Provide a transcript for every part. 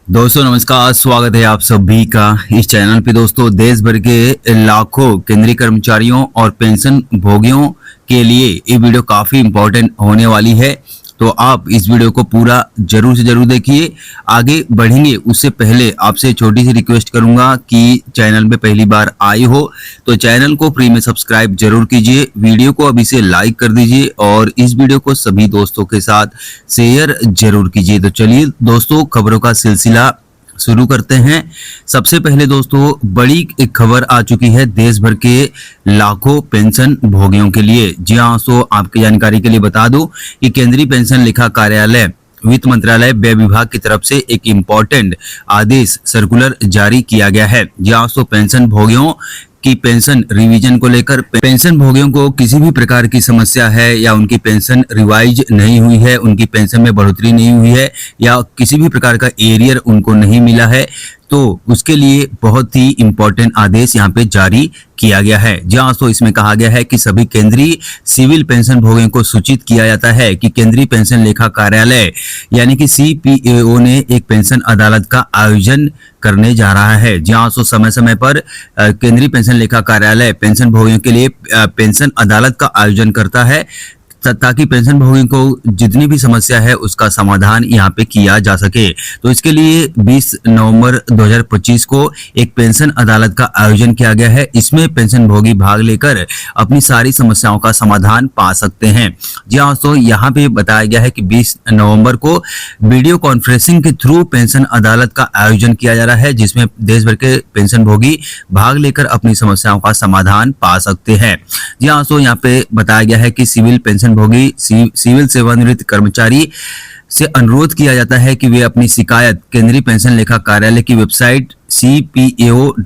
दोस्तों नमस्कार, स्वागत है आप सभी का इस चैनल पे। दोस्तों देश भर के लाखों केंद्रीय कर्मचारियों और पेंशन भोगियों के लिए ये वीडियो काफ़ी इम्पोर्टेंट होने वाली है, तो आप इस वीडियो को पूरा जरूर से जरूर देखिए। आगे बढ़ेंगे उससे पहले आपसे छोटी सी रिक्वेस्ट करूंगा कि चैनल पे पहली बार आए हो तो चैनल को फ्री में सब्सक्राइब जरूर कीजिए, वीडियो को अभी से लाइक कर दीजिए और इस वीडियो को सभी दोस्तों के साथ शेयर जरूर कीजिए। तो चलिए दोस्तों, खबरों का सिलसिला शुरू करते हैं। सबसे पहले दोस्तों बड़ी एक खबर आ चुकी है देश भर के लाखों पेंशन भोगियों के लिए। जी हाँ दोस्तों, आपकी जानकारी के लिए बता दूं कि केंद्रीय पेंशन लेखा कार्यालय वित्त मंत्रालय व्यय विभाग की तरफ से एक इम्पोर्टेंट आदेश सर्कुलर जारी किया गया है। जी हाँ दोस्तों, पेंशन भोगियों की पेंशन रिवीजन को लेकर पेंशन भोगियों को किसी भी प्रकार की समस्या है या उनकी पेंशन रिवाइज नहीं हुई है, उनकी पेंशन में बढ़ोतरी नहीं हुई है या किसी भी प्रकार का एरियर उनको नहीं मिला है, तो उसके लिए बहुत ही इम्पोर्टेंट आदेश यहाँ पे जारी किया गया है। जहाँ तो इसमें कहा गया है कि सभी केंद्रीय सिविल पेंशन भोगियों को सूचित किया जाता है कि केंद्रीय पेंशन लेखा कार्यालय यानी कि CPAO ने एक पेंशन अदालत का आयोजन करने जा रहा है। जहाँ तो समय समय पर केंद्रीय पेंशन लेखा कार्यालय पेंशन भोगियों के लिए पेंशन अदालत का आयोजन करता है ताकि पेंशन भोगी को जितनी भी समस्या है उसका समाधान यहाँ पे किया जा सके। तो इसके लिए 20 नवंबर 2025 को एक पेंशन अदालत का आयोजन किया गया है। इसमें पेंशन भोगी भाग लेकर अपनी सारी समस्याओं का समाधान पा सकते हैं। जी हाँ दोस्तों, यहाँ पे बताया गया है कि 20 नवंबर को वीडियो कॉन्फ्रेंसिंग के थ्रू पेंशन अदालत का आयोजन किया जा रहा है, जिसमें देश भर के पेंशन भोगी भाग लेकर अपनी समस्याओं का समाधान पा सकते हैं। जी हाँ दोस्तों, यहाँ पे बताया गया है कि सिविल पेंशन भोगी सिविल सेवानिवृत्त कर्मचारी से अनुरोध किया जाता है कि वे अपनी शिकायत केंद्रीय पेंशन लेखा कार्यालय की वेबसाइट cpao.nic.in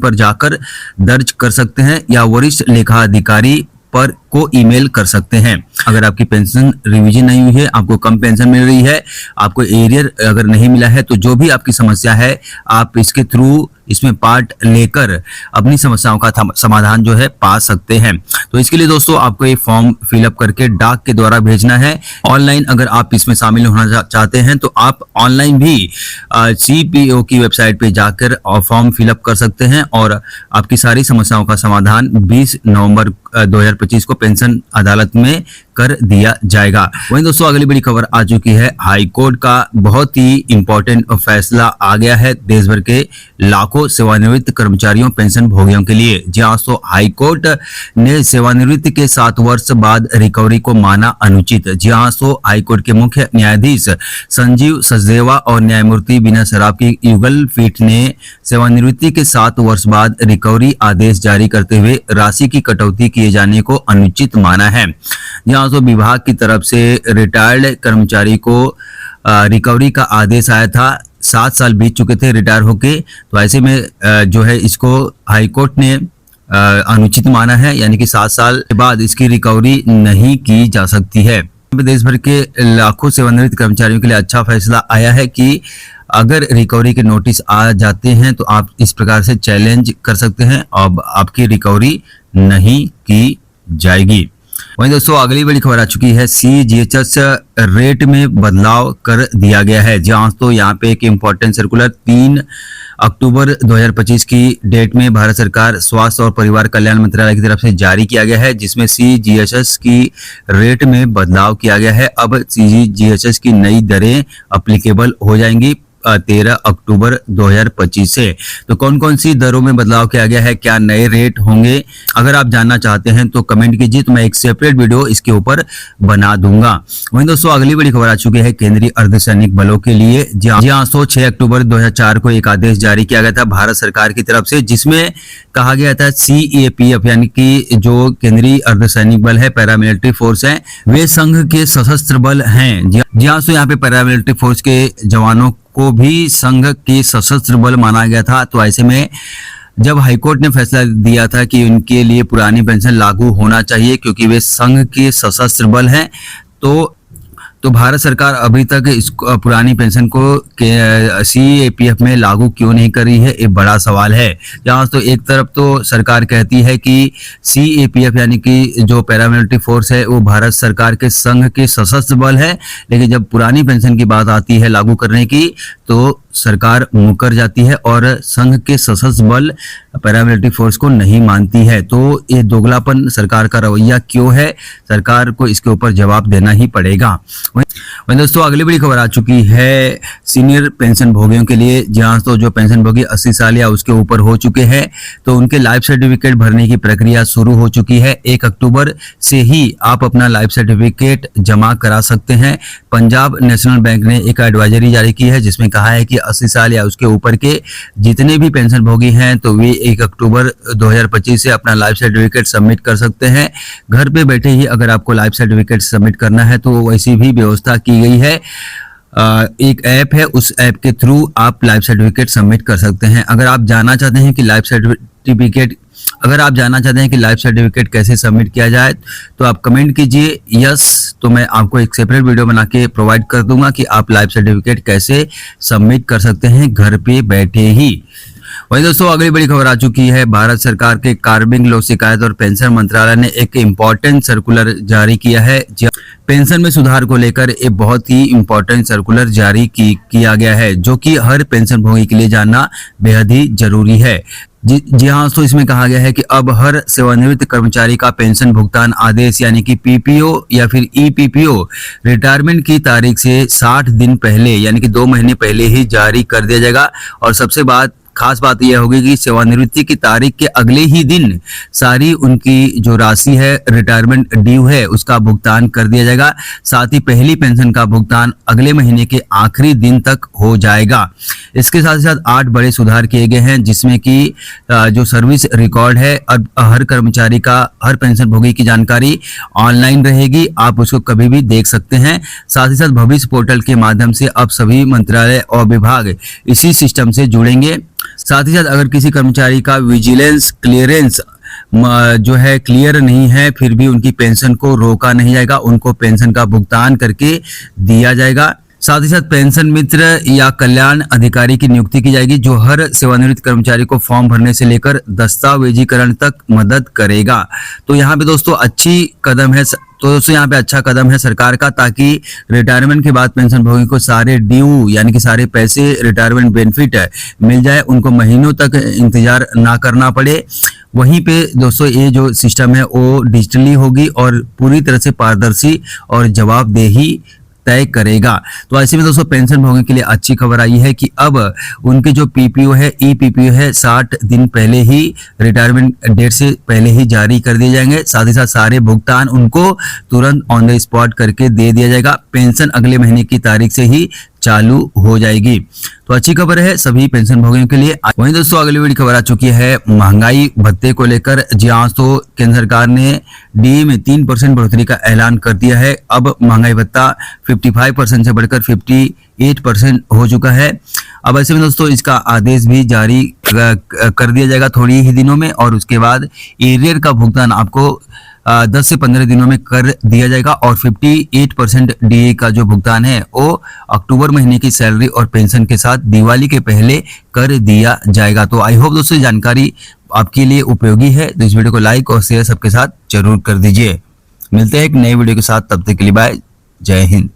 पर जाकर दर्ज कर सकते हैं या वरिष्ठ लेखा अधिकारी पर को ईमेल कर सकते हैं। अगर आपकी पेंशन रिवीजन नहीं हुई है, आपको कम पेंशन मिल रही है, आपको एरियर अगर नहीं मिला है, तो जो भी आपकी समस्या है आप इसके थ्रू इसमें पार्ट लेकर अपनी समस्याओं का समाधान जो है पा सकते हैं। तो इसके लिए दोस्तों आपको एक फॉर्म फिलअप करके डाक के द्वारा भेजना है। ऑनलाइन अगर आप इसमें शामिल होना चाहते हैं तो आप ऑनलाइन भी CPAO की वेबसाइट पे जाकर फॉर्म फिलअप कर सकते हैं और आपकी सारी समस्याओं का समाधान 20 नवंबर 2025 को पेंशन अदालत में कर दिया जाएगा। वहीं दोस्तों अगली बड़ी खबर आ चुकी है। हाई कोर्ट का बहुत ही इंपॉर्टेंट फैसला आ गया है देश भर के लाखों सेवानिवृत्त कर्मचारियों पेंशन भोगियों के लिए। जहां तो हाई कोर्ट ने सेवानिवृत्ति के 7 वर्ष बाद रिकवरी को माना अनुचित। जहां तो हाई कोर्ट के मुख्य न्यायाधीश संजीव सचदेवा और न्यायमूर्ति बिना शराब की युगल पीठ ने सेवानिवृत्ति के 7 वर्ष बाद रिकवरी आदेश जारी करते हुए राशि की कटौती किए जाने को अनुचित माना है। जहां तो विभाग की तरफ से रिटायर्ड कर्मचारी को रिकवरी का आदेश आया था। 7 साल बीत चुके थे रिटायर होके, तो ऐसे में जो है इसको हाई कोर्ट ने अनुचित माना है, यानी कि 7 साल के बाद इसकी रिकवरी नहीं की जा सकती है। देश भर के लाखों सेवानिवृत्त कर्मचारियों के लिए अच्छा फैसला आया है कि अगर रिकवरी के नोटिस आ जाते हैं तो आप इस प्रकार से चैलेंज कर सकते हैं, अब आपकी रिकवरी नहीं की जाएगी। वहीं दोस्तों अगली बड़ी खबर आ चुकी है। CGHS रेट में बदलाव कर दिया गया है। जहां तो यहाँ पे एक इम्पोर्टेंट सर्कुलर 3 अक्टूबर 2025 की डेट में भारत सरकार स्वास्थ्य और परिवार कल्याण मंत्रालय की तरफ से जारी किया गया है, जिसमें CGHS की रेट में बदलाव किया गया है। अब CGHS की नई दरें अप्लीकेबल हो जाएंगी 13 अक्टूबर 2025 से। तो कौन कौन सी दरों में बदलाव किया गया है, क्या नए रेट होंगे, अगर आप जानना चाहते हैं तो कमेंट कीजिए, तो मैं एक सेपरेट वीडियो इसके ऊपर बना दूंगा। वहीं दोस्तों अगली बड़ी खबर आ चुकी है केंद्रीय अर्धसैनिक बलों के लिए। जहां 6 अक्टूबर 2004 को एक आदेश जारी किया गया था भारत सरकार की तरफ से, जिसमें कहा गया था CAPF यानी कि जो केंद्रीय अर्धसैनिक बल है, पैरामिलिट्री फोर्स है, वे संघ के सशस्त्र बल हैं। जहां से यहाँ पे पैरामिलिट्री फोर्स के जवानों को भी संघ के सशस्त्र बल माना गया था। तो ऐसे में जब हाईकोर्ट ने फैसला दिया था कि उनके लिए पुरानी पेंशन लागू होना चाहिए क्योंकि वे संघ के सशस्त्र बल हैं, तो तो भारत सरकार अभी तक इस पुरानी पेंशन को CAPF में लागू क्यों नहीं कर रही है, ये बड़ा सवाल है। जहाँ तो एक तरफ तो सरकार कहती है कि CAPF यानी कि जो पैरामिलिट्री फोर्स है वो भारत सरकार के संघ के सशस्त्र बल है, लेकिन जब पुरानी पेंशन की बात आती है लागू करने की तो सरकार मुकर जाती है और संघ के सशस्त्र बल पैरामिलिट्री फोर्स को नहीं मानती है। तो ये दोगलापन सरकार का रवैया क्यों है, सरकार को इसके ऊपर जवाब देना ही पड़ेगा। वहीं दोस्तों अगली बड़ी खबर आ चुकी है सीनियर पेंशन भोगियों के लिए, जहां तो जो पेंशन भोगी 80 साल या उसके ऊपर हो चुके हैं तो उनके लाइफ सर्टिफिकेट भरने की प्रक्रिया शुरू हो चुकी है। 1 अक्टूबर से ही आप अपना लाइफ सर्टिफिकेट जमा करा सकते हैं। पंजाब नेशनल बैंक ने एक एडवाइजरी जारी की है जिसमें कहा है कि 80 साल या उसके ऊपर के जितने भी पेंशन भोगी हैं तो वे 1 अक्टूबर 2025 से अपना लाइफ सर्टिफिकेट सबमिट कर सकते हैं। घर पे बैठे ही अगर आपको लाइफ सर्टिफिकेट सबमिट करना है तो वैसी भी व्यवस्था की गई है। एक ऐप है, उस ऐप के थ्रू आप लाइफ सर्टिफिकेट सबमिट कर सकते हैं। अगर आप जानना चाहते हैं कि लाइफ सर्टिफिकेट कैसे सबमिट किया जाए तो आप कमेंट कीजिए यस, तो मैं आपको एक सेपरेट वीडियो बना के प्रोवाइड कर दूंगा कि आप लाइफ सर्टिफिकेट कैसे सबमिट कर सकते हैं घर पे बैठे ही। वहीं दोस्तों अगली बड़ी खबर आ चुकी है, भारत सरकार के कार्मिक लोक शिकायत और पेंशन मंत्रालय ने एक इम्पोर्टेंट सर्कुलर जारी किया है। पेंशन में सुधार को लेकर एक बहुत ही इम्पोर्टेंट सर्कुलर जारी किया गया है जो कि हर पेंशन भोगी के लिए जानना बेहद ही जरूरी है। जी हाँ, तो इसमें कहा गया है कि अब हर सेवानिवृत्त कर्मचारी का पेंशन भुगतान आदेश यानी कि PPO या फिर EPPO रिटायरमेंट की तारीख से 60 दिन पहले यानी कि 2 महीने पहले ही जारी कर दिया जाएगा। और सबसे खास बात यह होगी कि सेवानिवृत्ति की तारीख के अगले ही दिन सारी उनकी जो राशि है रिटायरमेंट ड्यू है उसका भुगतान कर दिया जाएगा। साथ ही पहली पेंशन का भुगतान अगले महीने के आखिरी दिन तक हो जाएगा। इसके साथ ही साथ 8 बड़े सुधार किए गए हैं जिसमें कि जो सर्विस रिकॉर्ड है अब हर कर्मचारी का, हर पेंशन भोगी की जानकारी ऑनलाइन रहेगी, आप उसको कभी भी देख सकते हैं। साथ ही साथ भविष्य पोर्टल के माध्यम से अब सभी मंत्रालय और विभाग इसी सिस्टम से जुड़ेंगे। साथ ही साथ अगर किसी कर्मचारी का विजिलेंस क्लियरेंस जो है क्लियर नहीं है फिर भी उनकी पेंशन को रोका नहीं जाएगा, उनको पेंशन का भुगतान करके दिया जाएगा। साथ ही साथ पेंशन मित्र या कल्याण अधिकारी की नियुक्ति की जाएगी जो हर सेवानिवृत्त कर्मचारी को फॉर्म भरने से लेकर दस्तावेजीकरण तक मदद करेगा। तो यहाँ पे दोस्तों यहाँ पे अच्छा कदम है सरकार का, ताकि रिटायरमेंट के बाद पेंशन भोगी को सारे ड्यू यानी कि सारे पैसे रिटायरमेंट बेनिफिट मिल जाए, उनको महीनों तक इंतजार ना करना पड़े। वहीं पे दोस्तों ये जो सिस्टम है वो डिजिटली होगी और पूरी तरह से पारदर्शी और जवाबदेही तय करेगा। तो ऐसे में दोस्तों पेंशन भोगी के लिए अच्छी खबर आई है कि अब उनके जो PPO है, EPPO है 60 दिन पहले ही रिटायरमेंट डेट से पहले ही जारी कर दिए जाएंगे। साथ ही साथ सारे भुगतान उनको तुरंत ऑन द स्पॉट करके दे दिया जाएगा। पेंशन अगले महीने की तारीख से ही चालू हो जाएगी। तो अच्छी खबर है सभी पेंशन भोगियों के लिए। वहीं दोस्तों अगली बड़ी खबर आ चुकी है महंगाई भत्ते को लेकर। जी हाँ, तो केंद्र सरकार ने DA में 3% बढ़ोतरी का ऐलान कर दिया है। अब महंगाई भत्ता 55% से बढ़कर 58% हो चुका है। अब ऐसे में दोस्तों इसका आदेश भी जारी कर दिया जाएगा थोड़ी ही दिनों में, और उसके बाद एरियर का भुगतान आपको 10 से 15 दिनों में कर दिया जाएगा। और 58% DA का जो भुगतान है वो अक्टूबर महीने की सैलरी और पेंशन के साथ दिवाली के पहले कर दिया जाएगा। तो आई होप दोस्तों जानकारी आपके लिए उपयोगी है, तो इस वीडियो को लाइक और शेयर सबके साथ जरूर कर दीजिए। मिलते हैं एक नए वीडियो के साथ, तब तक के लिए बाय, जय हिंद।